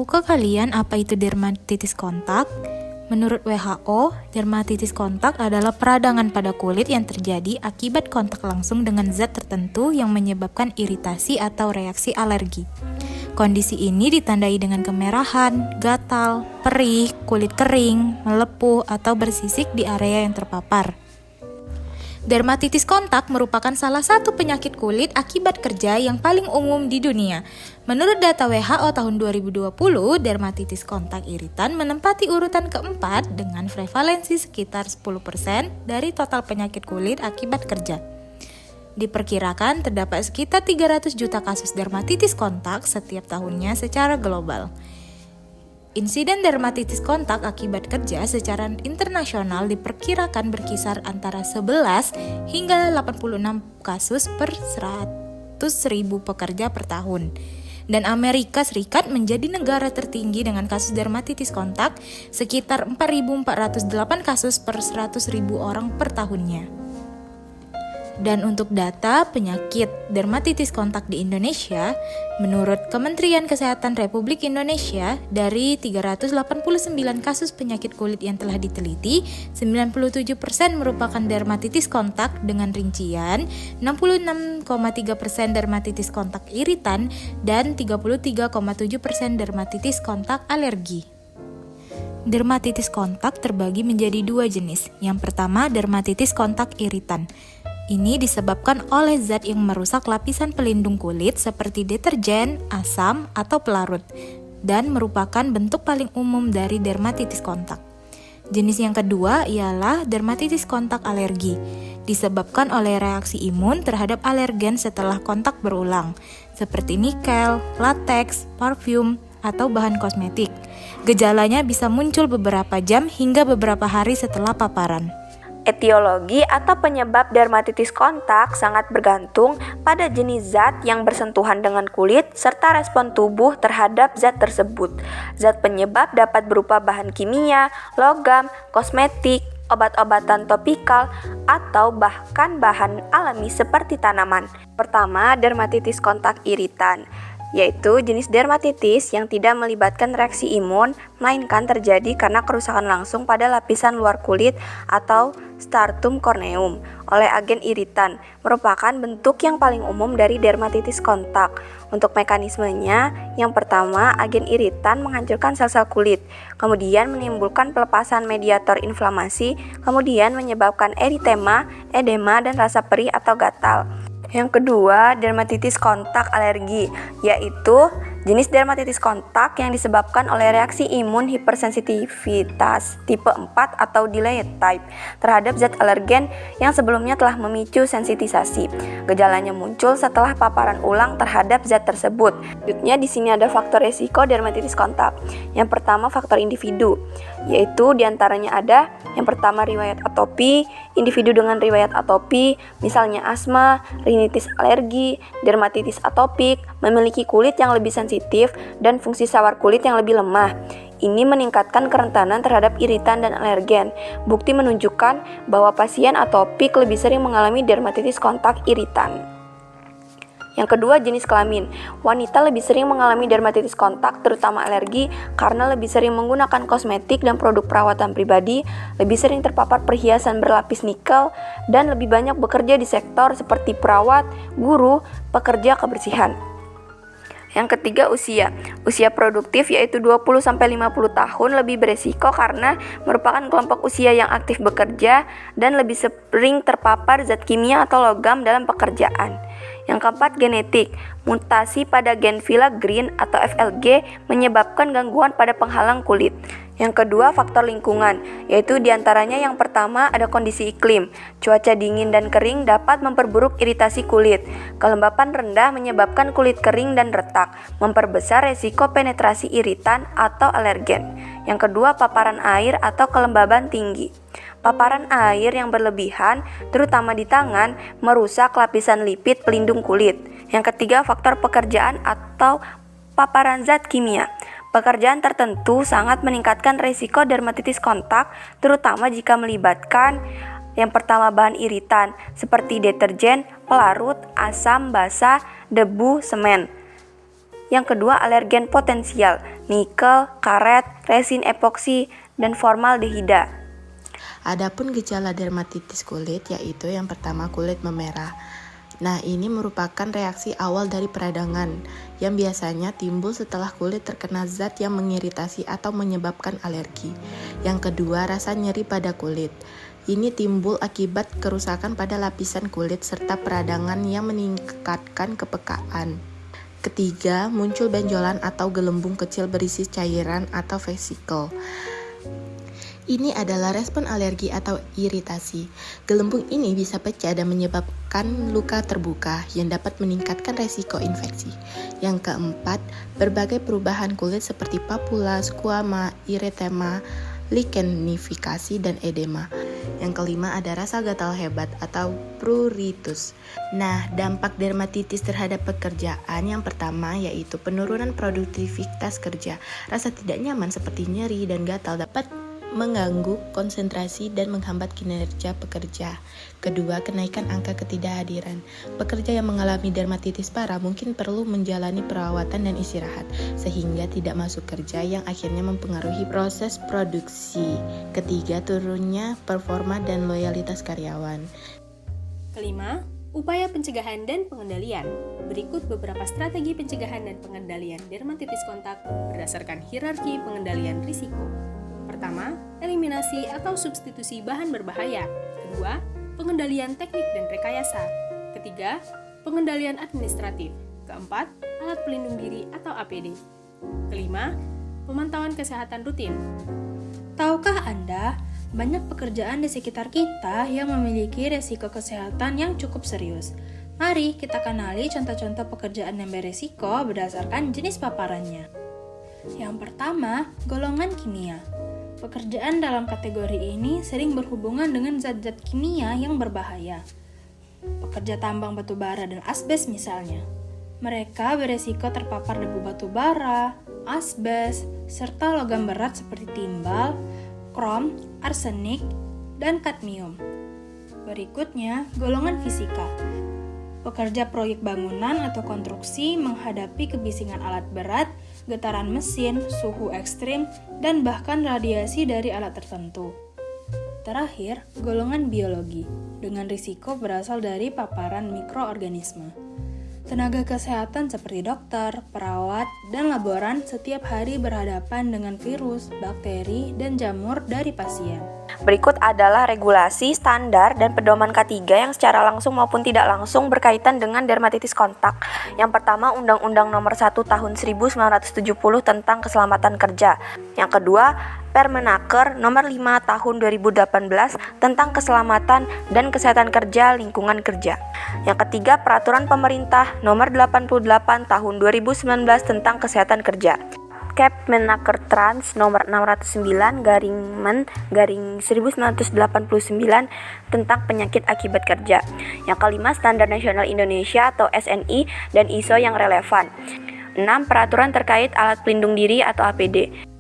ke kalian apa itu dermatitis kontak? Menurut WHO, dermatitis kontak adalah peradangan pada kulit yang terjadi akibat kontak langsung dengan zat tertentu yang menyebabkan iritasi atau reaksi alergi. Kondisi ini ditandai dengan kemerahan, gatal, perih, kulit kering, melepuh, atau bersisik di area yang terpapar. Dermatitis kontak merupakan salah satu penyakit kulit akibat kerja yang paling umum di dunia. Menurut data WHO tahun 2020, dermatitis kontak iritan menempati urutan keempat dengan prevalensi sekitar 10% dari total penyakit kulit akibat kerja. Diperkirakan terdapat sekitar 300 juta kasus dermatitis kontak setiap tahunnya secara global. Insiden dermatitis kontak akibat kerja secara internasional diperkirakan berkisar antara 11 hingga 86 kasus per 100.000 pekerja per tahun. Dan Amerika Serikat menjadi negara tertinggi dengan kasus dermatitis kontak sekitar 4.408 kasus per 100.000 orang per tahunnya. Dan untuk data penyakit dermatitis kontak di Indonesia, menurut Kementerian Kesehatan Republik Indonesia, dari 389 kasus penyakit kulit yang telah diteliti, 97% merupakan dermatitis kontak dengan rincian 66,3% dermatitis kontak iritan dan 33,7% dermatitis kontak alergi. Dermatitis kontak terbagi menjadi dua jenis. Yang pertama, dermatitis kontak iritan. Ini disebabkan oleh zat yang merusak lapisan pelindung kulit seperti deterjen, asam, atau pelarut, dan merupakan bentuk paling umum dari dermatitis kontak. Jenis yang kedua ialah dermatitis kontak alergi, disebabkan oleh reaksi imun terhadap alergen setelah kontak berulang, seperti nikel, lateks, parfum, atau bahan kosmetik. Gejalanya bisa muncul beberapa jam hingga beberapa hari setelah paparan. Etiologi atau penyebab dermatitis kontak sangat bergantung pada jenis zat yang bersentuhan dengan kulit serta respon tubuh terhadap zat tersebut. Zat penyebab dapat berupa bahan kimia, logam, kosmetik, obat-obatan topikal, atau bahkan bahan alami seperti tanaman. Pertama, dermatitis kontak iritan, yaitu jenis dermatitis yang tidak melibatkan reaksi imun, melainkan terjadi karena kerusakan langsung pada lapisan luar kulit atau stratum corneum oleh agen iritan, merupakan bentuk yang paling umum dari dermatitis kontak. Untuk mekanismenya, yang pertama, agen iritan menghancurkan sel-sel kulit, kemudian menimbulkan pelepasan mediator inflamasi, kemudian menyebabkan eritema, edema, dan rasa perih atau gatal. Yang kedua, dermatitis kontak alergi, yaitu jenis dermatitis kontak yang disebabkan oleh reaksi imun hipersensitivitas tipe 4 atau delayed type terhadap zat alergen yang sebelumnya telah memicu sensitisasi. Gejalanya muncul setelah paparan ulang terhadap zat tersebut. Selanjutnya di sini ada faktor resiko dermatitis kontak. Yang pertama, faktor individu, yaitu diantaranya ada yang pertama riwayat atopi, individu dengan riwayat atopi, misalnya asma, rinitis alergi, dermatitis atopik, memiliki kulit yang lebih sensitif, dan fungsi sawar kulit yang lebih lemah. Ini meningkatkan kerentanan terhadap iritan dan alergen. Bukti menunjukkan bahwa pasien atopik lebih sering mengalami dermatitis kontak iritan. Yang kedua, jenis kelamin. Wanita lebih sering mengalami dermatitis kontak, terutama alergi, karena lebih sering menggunakan kosmetik dan produk perawatan pribadi, lebih sering terpapar perhiasan berlapis nikel, dan lebih banyak bekerja di sektor seperti perawat, guru, pekerja kebersihan. Yang ketiga, usia. Usia produktif yaitu 20-50 tahun lebih beresiko karena merupakan kelompok usia yang aktif bekerja dan lebih sering terpapar zat kimia atau logam dalam pekerjaan. Yang keempat, genetik. Mutasi pada gen filaggrin atau FLG menyebabkan gangguan pada penghalang kulit. Yang kedua, faktor lingkungan, yaitu diantaranya yang pertama ada kondisi iklim. Cuaca dingin dan kering dapat memperburuk iritasi kulit. Kelembapan rendah menyebabkan kulit kering dan retak, memperbesar resiko penetrasi iritan atau alergen. Yang kedua, paparan air atau kelembaban tinggi. Paparan air yang berlebihan, terutama di tangan, merusak lapisan lipid pelindung kulit. Yang ketiga, faktor pekerjaan atau paparan zat kimia. Pekerjaan tertentu sangat meningkatkan risiko dermatitis kontak, terutama jika melibatkan yang pertama bahan iritan, seperti deterjen, pelarut, asam, basa, debu, semen. Yang kedua, alergen potensial, nikel, karet, resin epoksi, dan formaldehida. Adapun gejala dermatitis kulit yaitu yang pertama kulit memerah. Nah, ini merupakan reaksi awal dari peradangan yang biasanya timbul setelah kulit terkena zat yang mengiritasi atau menyebabkan alergi. Yang kedua, rasa nyeri pada kulit. Ini timbul akibat kerusakan pada lapisan kulit serta peradangan yang meningkatkan kepekaan. Ketiga, muncul benjolan atau gelembung kecil berisi cairan atau vesikel. Ini adalah respon alergi atau iritasi. Gelembung ini bisa pecah dan menyebabkan luka terbuka yang dapat meningkatkan resiko infeksi. Yang keempat, berbagai perubahan kulit seperti papula, squama, erythema, lichenifikasi, dan edema. Yang kelima ada rasa gatal hebat atau pruritus. Nah, dampak dermatitis terhadap pekerjaan yang pertama yaitu penurunan produktivitas kerja. Rasa tidak nyaman seperti nyeri dan gatal dapat mengganggu konsentrasi dan menghambat kinerja pekerja. Kedua, kenaikan angka ketidakhadiran. Pekerja yang mengalami dermatitis parah mungkin perlu menjalani perawatan dan istirahat, sehingga tidak masuk kerja yang akhirnya mempengaruhi proses produksi. Ketiga, turunnya performa dan loyalitas karyawan. Kelima, upaya pencegahan dan pengendalian. Berikut beberapa strategi pencegahan dan pengendalian dermatitis kontak berdasarkan hierarki pengendalian risiko. Pertama, eliminasi atau substitusi bahan berbahaya. Kedua, pengendalian teknik dan rekayasa. Ketiga, pengendalian administratif. Keempat, alat pelindung diri atau APD. Kelima, pemantauan kesehatan rutin. Tahukah Anda, banyak pekerjaan di sekitar kita yang memiliki resiko kesehatan yang cukup serius. Mari kita kenali contoh-contoh pekerjaan yang beresiko berdasarkan jenis paparannya. Yang pertama, golongan kimia. Pekerjaan dalam kategori ini sering berhubungan dengan zat-zat kimia yang berbahaya. Pekerja tambang batu bara dan asbes misalnya. Mereka beresiko terpapar debu batu bara, asbes, serta logam berat seperti timbal, krom, arsenik, dan kadmium. Berikutnya, golongan fisika. Pekerja proyek bangunan atau konstruksi menghadapi kebisingan alat berat, getaran mesin, suhu ekstrim, dan bahkan radiasi dari alat tertentu. Terakhir, golongan biologi, dengan risiko berasal dari paparan mikroorganisme. Tenaga kesehatan seperti dokter, perawat, dan laboran setiap hari berhadapan dengan virus, bakteri, dan jamur dari pasien. Berikut adalah regulasi, standar, dan pedoman K3 yang secara langsung maupun tidak langsung berkaitan dengan dermatitis kontak. Yang pertama, Undang-Undang Nomor 1 Tahun 1970 tentang Keselamatan Kerja. Yang kedua, Permenaker Nomor 5 Tahun 2018 tentang Keselamatan dan Kesehatan Kerja Lingkungan Kerja. Yang ketiga, Peraturan Pemerintah Nomor 88 Tahun 2019 tentang Kesehatan Kerja. Kepmenaker Trans Nomor 609/1989 tentang penyakit akibat kerja. Yang kelima, Standar Nasional Indonesia atau SNI dan ISO yang relevan. 6. Peraturan terkait alat pelindung diri atau APD.